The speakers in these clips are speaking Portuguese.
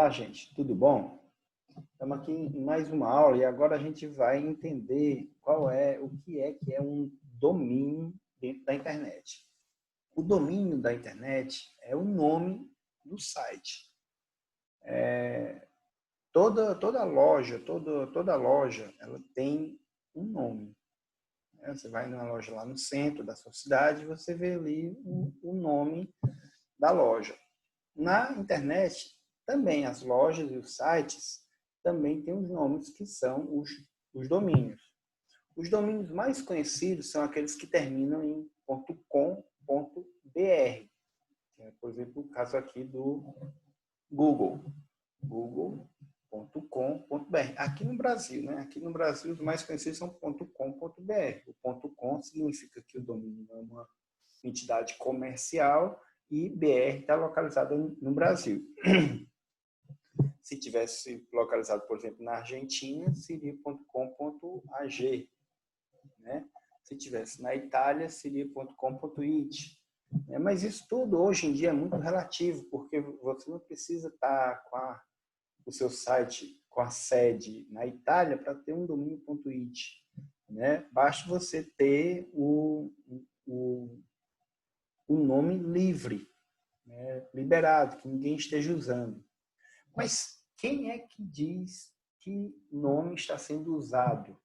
Olá, gente, tudo bom? Estamos aqui em mais uma aula e agora a gente vai entender o que é um domínio dentro da internet. O domínio da internet é o nome do site. Toda loja, ela tem um nome. Você vai numa loja lá no centro da sua cidade e você vê ali o nome da loja. Na internet, também as lojas e os sites também têm os nomes que são os domínios. Os domínios mais conhecidos são aqueles que terminam em .com.br. Por exemplo, o caso aqui do Google. google.com.br. Aqui no Brasil, né? Aqui no Brasil, os mais conhecidos são .com.br. O .com significa que o domínio é uma entidade comercial e BR está localizada no Brasil. Se tivesse localizado, por exemplo, na Argentina, seria .com.ag. Né? Se tivesse na Itália, seria .com.it. Mas isso tudo, hoje em dia, é muito relativo, porque você não precisa estar com o seu site com a sede na Itália para ter um domínio.it. Né? Basta você ter o nome livre, né? Liberado, que ninguém esteja usando. Mas quem é que diz que nome está sendo usado?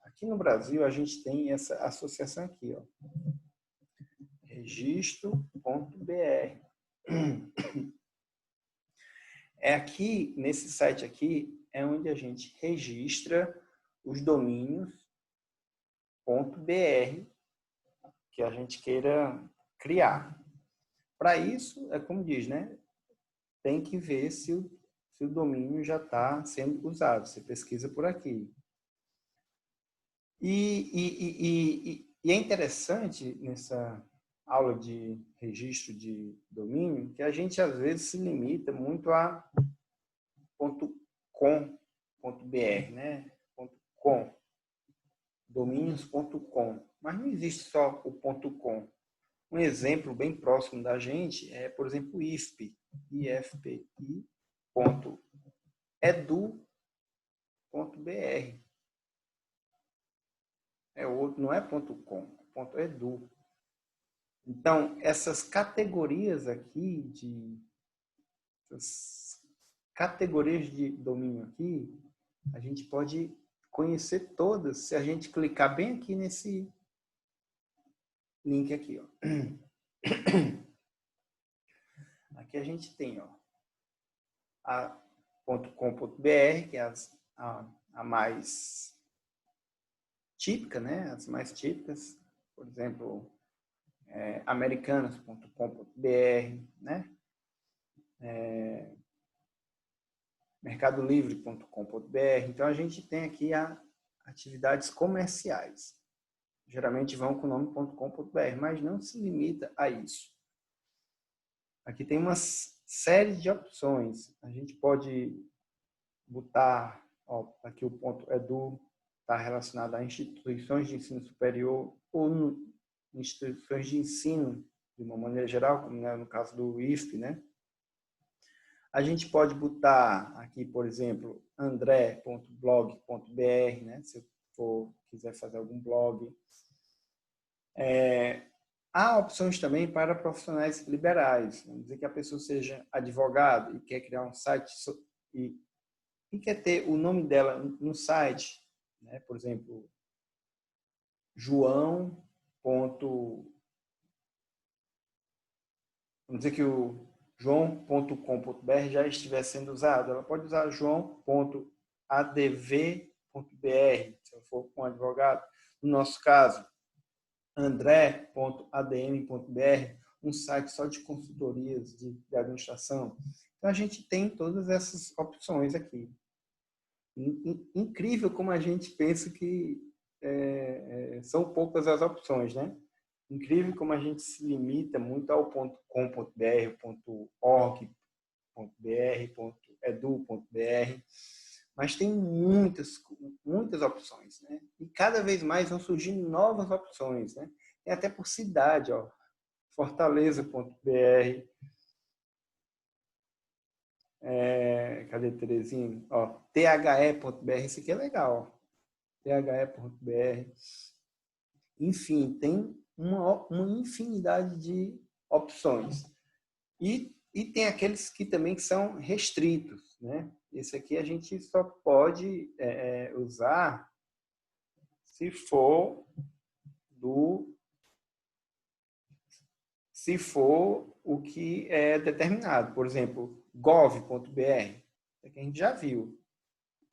Aqui no Brasil, a gente tem essa associação aqui, ó, registro.br. Aqui, nesse site aqui, é onde a gente registra os domínios .br que a gente queira criar. Para isso, é como diz, né? Tem que ver se o domínio já está sendo usado. Você pesquisa por aqui. E é interessante nessa aula de registro de domínio que a gente às vezes se limita muito a .com.br, né? .com, domínios.com. Mas não existe só o .com. Um exemplo bem próximo da gente é, por exemplo, o IFPI, ifpi.edu.br. Não é .com, é .edu. Então, essas categorias aqui, essas categorias de domínio aqui, a gente pode conhecer todas se a gente clicar bem aqui nesse link aqui, ó. Aqui a gente tem, ó, a .com.br, que é a mais típica, né? As mais típicas, por exemplo, americanas.com.br, né? mercadolivre.com.br. Então, a gente tem aqui atividades comerciais. Geralmente vão com o nome .com.br, mas não se limita a isso. Aqui tem uma série de opções. A gente pode botar, ó, aqui o .edu está relacionado a instituições de ensino superior ou instituições de ensino de uma maneira geral, como no caso do IFP, né? A gente pode botar aqui, por exemplo, andré.blog.br, né? Se eu quiser fazer algum blog. Há opções também para profissionais liberais. Vamos dizer que a pessoa seja advogado e quer criar um site e quer ter o nome dela no site, né? Por exemplo, João. Vamos dizer que o joão.com.br já estiver sendo usado. Ela pode usar joão.adv.br, se eu for com um advogado. No nosso caso, andré.adm.br, um site só de consultorias de administração. Então, a gente tem todas essas opções aqui. Incrível como a gente pensa que são poucas as opções, né? Incrível como a gente se limita muito ao .com.br, .org.br, .edu.br, mas tem muitas opções, né? E cada vez mais vão surgindo novas opções, né? Tem até por cidade, ó, fortaleza.br, Cadê Terezinha? Ó, the.br, esse aqui é legal. the.br. Enfim, tem uma infinidade de opções. E tem aqueles que também são restritos, né? Esse aqui a gente só pode usar se for o que é determinado. Por exemplo, gov.br, que a gente já viu.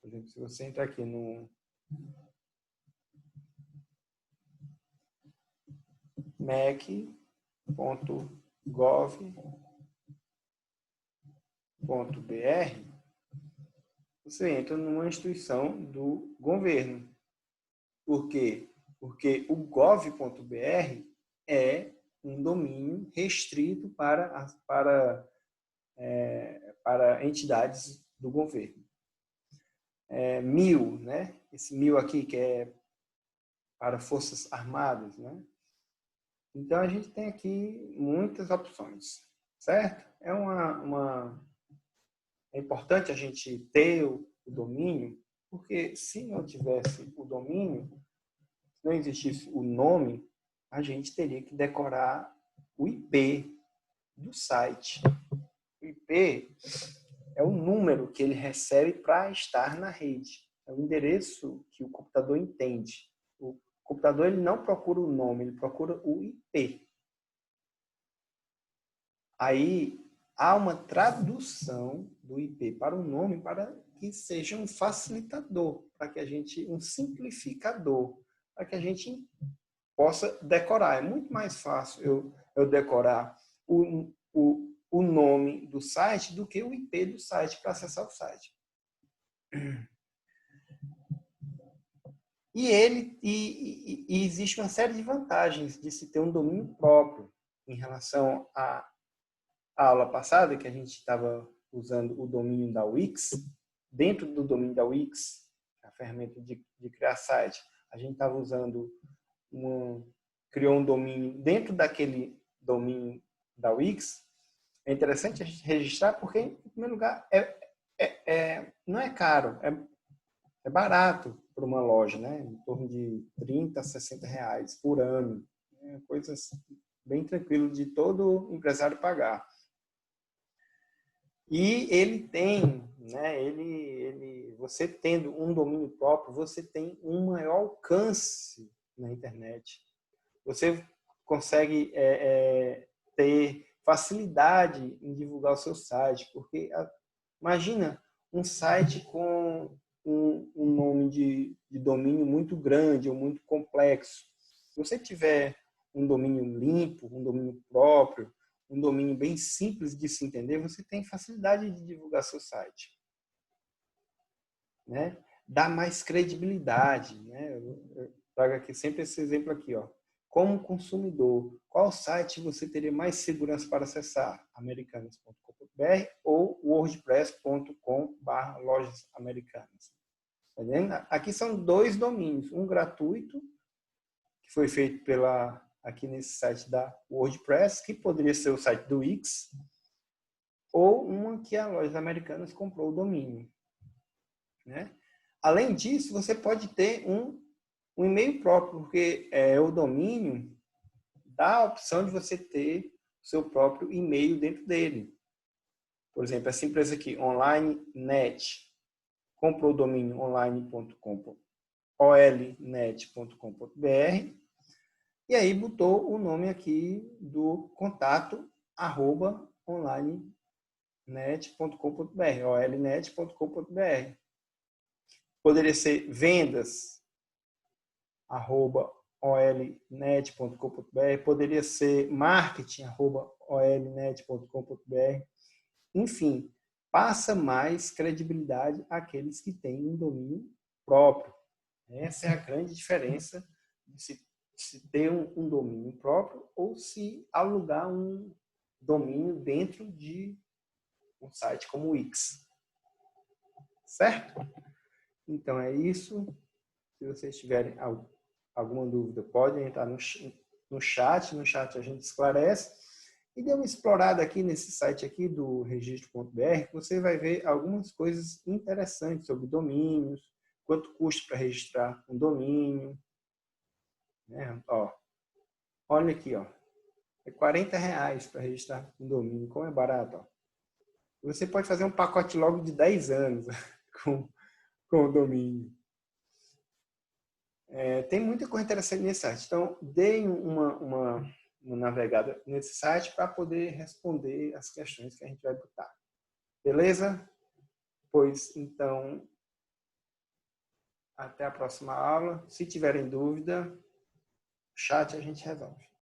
Por exemplo, se você entrar aqui no mec.gov.br, você entra numa instituição do governo. Por quê? Porque o gov.br é um domínio restrito para entidades do governo. 1000, né? Esse 1000 aqui que é para forças armadas, né? Então a gente tem aqui muitas opções, certo? É importante a gente ter o domínio, porque se não tivesse o domínio, se não existisse o nome, a gente teria que decorar o IP do site. O IP é o número que ele recebe para estar na rede. É o endereço que o computador entende. O computador ele não procura o nome, ele procura o IP. Aí há uma tradução do IP para o nome para que seja um facilitador, para que a gente, um simplificador, para que a gente possa decorar. É muito mais fácil eu decorar o nome do site do que o IP do site para acessar o site. E existe uma série de vantagens de se ter um domínio próprio em relação à aula passada, que a gente estava usando o domínio da Wix. Dentro do domínio da Wix, a ferramenta de criar site, a gente estava usando criou um domínio dentro daquele domínio da Wix. É interessante a gente registrar porque, em primeiro lugar, não é caro, é barato para uma loja, né? Em torno de 30 a 60 reais por ano. Coisas bem tranquilo de todo empresário pagar. E ele tem, né? Você tendo um domínio próprio, você tem um maior alcance na internet. Você consegue ter facilidade em divulgar o seu site, porque imagina um site com um nome de domínio muito grande ou muito complexo. Se você tiver um domínio limpo, um domínio próprio, um domínio bem simples de se entender, você tem facilidade de divulgar seu site, né? Dá mais credibilidade, né? Eu trago aqui sempre esse exemplo aqui, ó. Como consumidor, qual site você teria mais segurança para acessar? americanas.com.br ou wordpress.com/lojas americanas. Tá vendo? Aqui são 2 domínios, um gratuito, que foi feito aqui nesse site da WordPress, que poderia ser o site do Wix, ou uma que a Lojas Americanas comprou o domínio, né? Além disso, você pode ter um e-mail próprio, porque o domínio dá a opção de você ter o seu próprio e-mail dentro dele. Por exemplo, essa empresa aqui, OnlineNet, comprou o domínio olnet.com.br e aí botou o nome aqui do contato @onlinenet.com.br, olnet.com.br. Poderia ser vendas @olnet.com.br, poderia ser marketing @olnet.com.br. Enfim, passa mais credibilidade àqueles que têm um domínio próprio. Essa é a grande diferença de se ter um domínio próprio ou se alugar um domínio dentro de um site como o Wix. Certo? Então é isso. Se vocês tiverem alguma dúvida, podem entrar no chat. No chat a gente esclarece. E dê uma explorada aqui nesse site aqui do registro.br, que você vai ver algumas coisas interessantes sobre domínios, quanto custa para registrar um domínio. Né? Ó, olha aqui, ó. É R$40 para registrar um domínio. Como é barato, ó. Você pode fazer um pacote logo de 10 anos com o domínio. Tem muita coisa interessante nesse site. Então, deem uma navegada nesse site para poder responder as questões que a gente vai botar. Beleza? Pois, então, até a próxima aula. Se tiverem dúvida, chat a gente resolve.